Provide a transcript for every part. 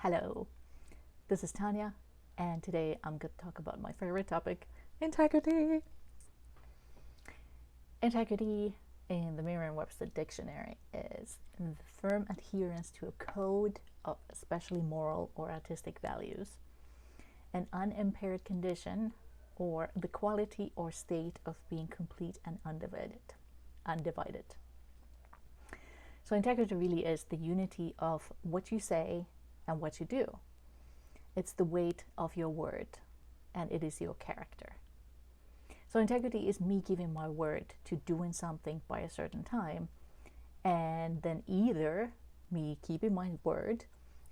Hello, this is Tanya, and today I'm going to talk about my favorite topic, integrity. Integrity in the Merriam-Webster dictionary is the firm adherence to a code of especially moral or artistic values, an unimpaired condition, or the quality or state of being complete and undivided. So integrity really is the unity of what you say and what you do. It's the weight of your word, and it is your character. So integrity is me giving my word to doing something by a certain time, and then either me keeping my word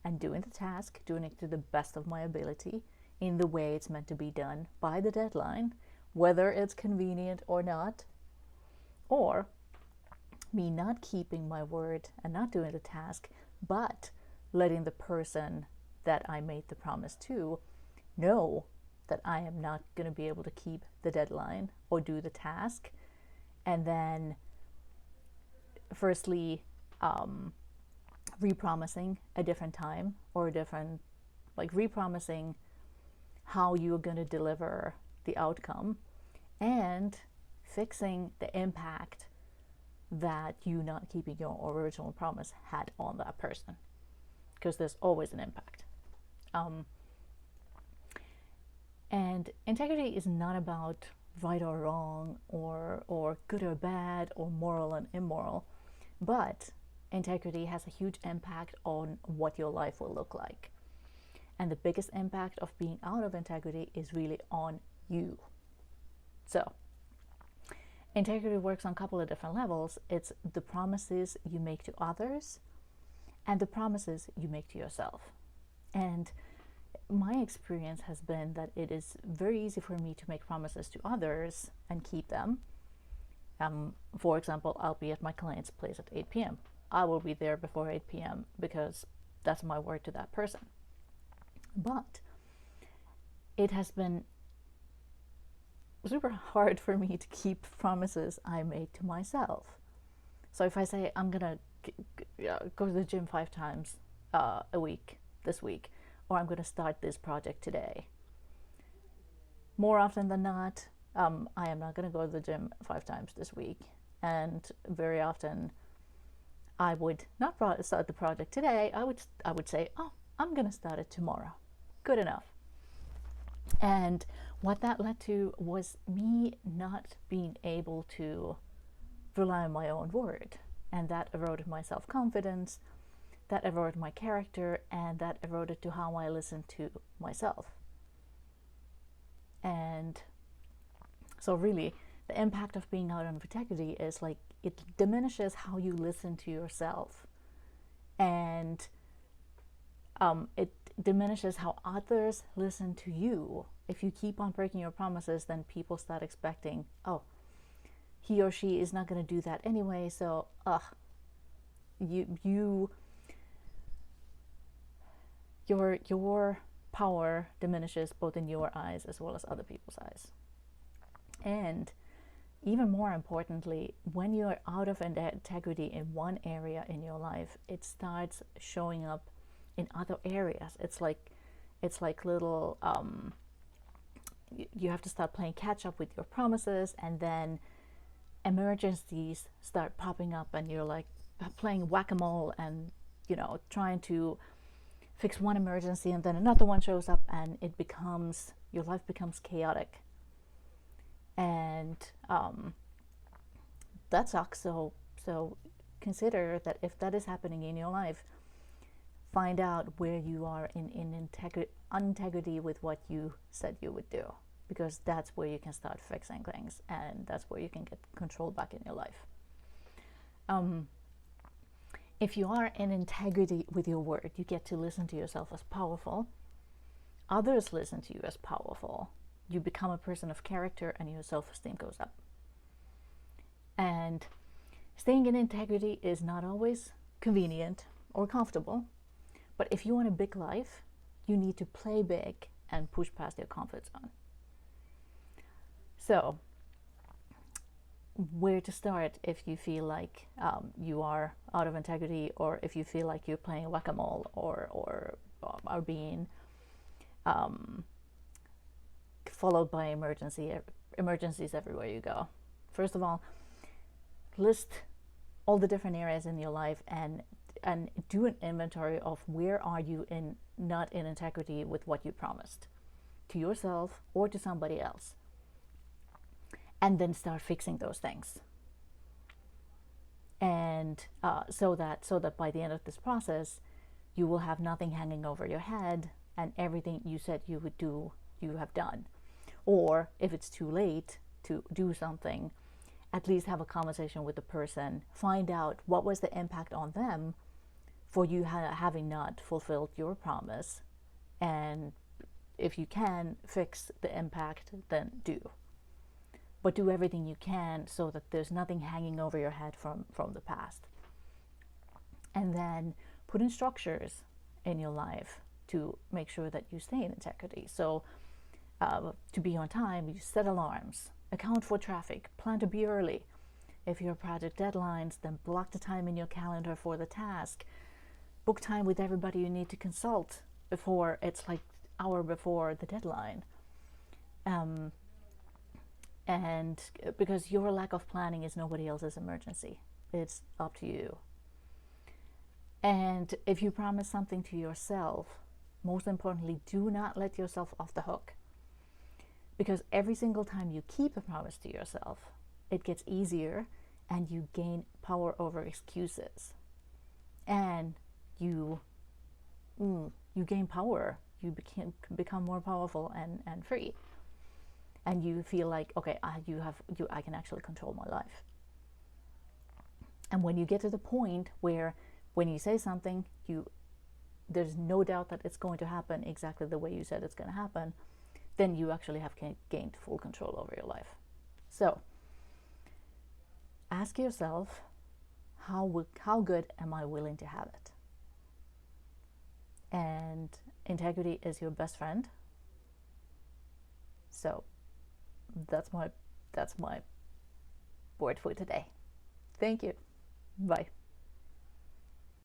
and doing the task, doing it to the best of my ability in the way it's meant to be done by the deadline, whether it's convenient or not, or me not keeping my word and not doing the task, but letting the person that I made the promise to know that I am not going to be able to keep the deadline or do the task. And then firstly, repromising a different time or a different, like repromising how you're going to deliver the outcome and fixing the impact that you not keeping your original promise had on that person, because there's always an impact. And integrity is not about right or wrong or good or bad or moral and immoral, but integrity has a huge impact on what your life will look like. And the biggest impact of being out of integrity is really on you. So integrity works on a couple of different levels. It's the promises you make to others and the promises you make to yourself. And my experience has been that it is very easy for me to make promises to others and keep them. For example, I'll be at my client's place at 8 p.m. I will be there before 8 p.m. because that's my word to that person. But it has been super hard for me to keep promises I made to myself. So if I say I'm gonna go to the gym 5 times a week this week, or I'm going to start this project today, more often than not, I am not going to go to the gym 5 times this week. And very often I would not start the project today. I would say, oh, I'm going to start it tomorrow. Good enough. And what that led to was me not being able to rely on my own word, and that eroded my self-confidence, that eroded my character, and that eroded to how I listen to myself. And so really the impact of being out of integrity is like it diminishes how you listen to yourself, and it diminishes how others listen to you. If you keep on breaking your promises, then people start expecting, oh, he or she is not going to do that anyway, so your power diminishes both in your eyes as well as other people's eyes. And even more importantly, when you're out of integrity in one area in your life, it starts showing up in other areas. It's like little you have to start playing catch up with your promises, and then emergencies start popping up, and you're like playing whack-a-mole and trying to fix one emergency, and then another one shows up, and your life becomes chaotic. And that sucks. So consider that if that is happening in your life, find out where you are in integrity with what you said you would do, because that's where you can start fixing things, and that's where you can get control back in your life. If you are in integrity with your word, you get to listen to yourself as powerful. Others listen to you as powerful. You become a person of character, and your self-esteem goes up. And staying in integrity is not always convenient or comfortable, but if you want a big life, you need to play big and push past your comfort zone. So where to start if you feel like you are out of integrity, or if you feel like you're playing whack-a-mole or are being followed by emergencies everywhere you go. First of all, list all the different areas in your life and do an inventory of where are you not in integrity with what you promised to yourself or to somebody else, and then start fixing those things. And so that by the end of this process, you will have nothing hanging over your head, and everything you said you would do, you have done. Or if it's too late to do something, at least have a conversation with the person, find out what was the impact on them for you having not fulfilled your promise, and if you can fix the impact, then do. But do everything you can so that there's nothing hanging over your head from the past. And then put in structures in your life to make sure that you stay in integrity. So to be on time, you set alarms, account for traffic, plan to be early. If you have project deadlines, then block the time in your calendar for the task. Book time with everybody you need to consult before it's like hour before the deadline. And because your lack of planning is nobody else's emergency. It's up to you. And if you promise something to yourself, most importantly, do not let yourself off the hook. Because every single time you keep a promise to yourself, it gets easier and you gain power over excuses. And you gain power. You become more powerful and free. And you feel like, okay, I can actually control my life. And when you get to the point where when you say something, there's no doubt that it's going to happen exactly the way you said it's going to happen, then you actually have gained full control over your life. So ask yourself, how good am I willing to have it? And integrity is your best friend. So that's my word for today. Thank you. Bye.